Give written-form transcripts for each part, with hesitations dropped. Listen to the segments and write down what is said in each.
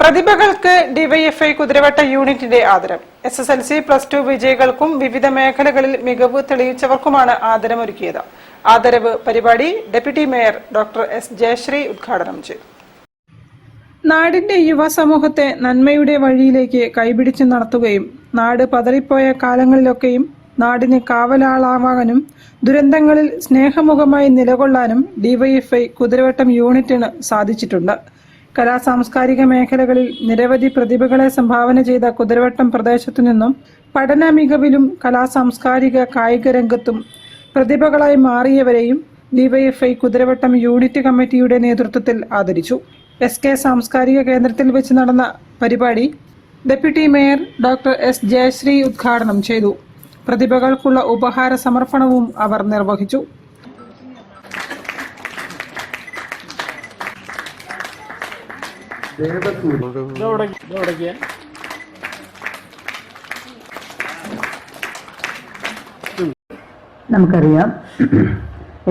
പ്രതിഭകൾക്ക് DYFI കുതിരവട്ട യൂണിറ്റിന്റെ ആദരം. SSLC +2 വിജയികൾക്കും വിവിധ മേഖലകളിൽ മികവ് തെളിയിച്ചവർക്കുമാണ് ആദരമൊരുക്കിയത്. ആദരവ് പരിപാടി deputy mayor doctor S. Jayashree ഉദ്ഘാടനം ചെയ്തു. നാടിന്റെ യുവ സമൂഹത്തെ നന്മയുടെ വഴിയിലേക്ക് കൈപിടിച്ചു നടത്തുകയും നാട് പതറിപ്പോയ കാലങ്ങളിലൊക്കെയും നാടിന് കാവലാളാവാനും ദുരന്തങ്ങളിൽ സ്നേഹമുഖമായി നിലകൊള്ളാനും ഡിവൈഎഫ്ഐ കുതിരവട്ടം യൂണിറ്റിന് സാധിച്ചിട്ടുണ്ട്. കലാ സാംസ്കാരിക മേഖലകളിൽ നിരവധി പ്രതിഭകളെ സംഭാവന ചെയ്ത കുതിരവട്ടം പ്രദേശത്തു നിന്നും പഠന മികവിലും കലാ സാംസ്കാരിക കായിക രംഗത്തും പ്രതിഭകളായി മാറിയവരെയും ഡിവൈഎഫ്ഐ കുതിരവട്ടം യൂണിറ്റ് കമ്മിറ്റിയുടെ നേതൃത്വത്തിൽ ആദരിച്ചു. SK സാംസ്കാരിക കേന്ദ്രത്തിൽ വെച്ച് നടന്ന പരിപാടി deputy mayor doctor S. Jayashree ഉദ്ഘാടനം ചെയ്തു. പ്രതിഭകൾക്കുള്ള ഉപഹാര സമർപ്പണവും അവർ നിർവഹിച്ചു. നമുക്കറിയാം,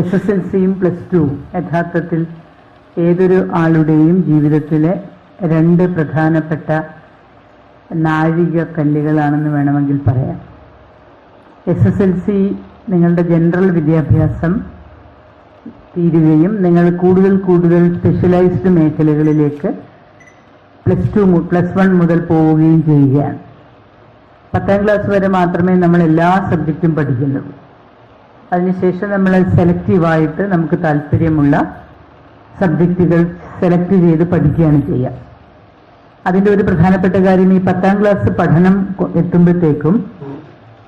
SSLCയും +2 യഥാർത്ഥത്തിൽ ഏതൊരു ആളുടെയും ജീവിതത്തിലെ രണ്ട് പ്രധാനപ്പെട്ട നാഴികക്കല്ലുകളാണെന്ന് വേണമെങ്കിൽ പറയാം. SSLC നിങ്ങളുടെ ജനറൽ വിദ്യാഭ്യാസം തീരുകയും നിങ്ങൾ കൂടുതൽ സ്പെഷ്യലൈസ്ഡ് മേഖലകളിലേക്ക് +1 മുതൽ പോവുകയും ചെയ്യുകയാണ്. 10ാം ക്ലാസ് വരെ മാത്രമേ നമ്മൾ എല്ലാ സബ്ജക്റ്റും പഠിക്കുന്നുള്ളൂ. അതിനുശേഷം നമ്മൾ സെലക്റ്റീവായിട്ട് നമുക്ക് താല്പര്യമുള്ള സബ്ജക്റ്റുകൾ സെലക്ട് ചെയ്ത് പഠിക്കുകയാണ് ചെയ്യുക. അതിൻ്റെ ഒരു പ്രധാനപ്പെട്ട കാര്യം, ഈ 10ാം ക്ലാസ് പഠനം എത്തുമ്പോഴത്തേക്കും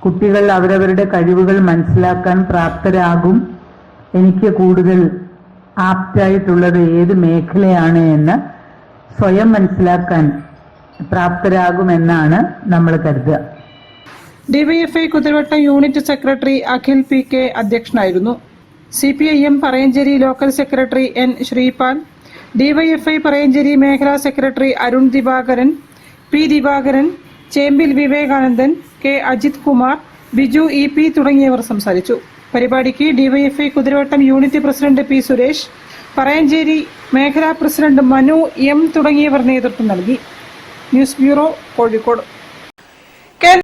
കുട്ടികൾ അവരവരുടെ കഴിവുകൾ മനസ്സിലാക്കാൻ പ്രാപ്തരാകും. എനിക്ക് കൂടുതൽ ആപ്റ്റായിട്ടുള്ളത് ഏത് മേഖലയാണ് എന്ന് സ്വയം മനസ്സിലാക്കാൻ പ്രാപ്തരാകുമെന്നാണ് നമ്മൾ കരുതുക. DYFI Kuthiravattam unit secretary Akhil PK അധ്യക്ഷനായിരുന്നു. CPIM Parayancheri local secretary N. Sreepal, DYFI Parayancheri മേഖലാ secretary Arun Divakaran, P. Divakaran, Chembil Vivekanandan, K. Ajith Kumar, Biju EP തുടങ്ങിയവർ സംസാരിച്ചു. പരിപാടിക്ക് DYFI Kuthiravattam unit president P. Suresh, Parayancheri മേഖലാ പ്രസിഡന്റ് മനു M തുടങ്ങിയവർ നേതൃത്വം നൽകി. News bureau, Kozhikode.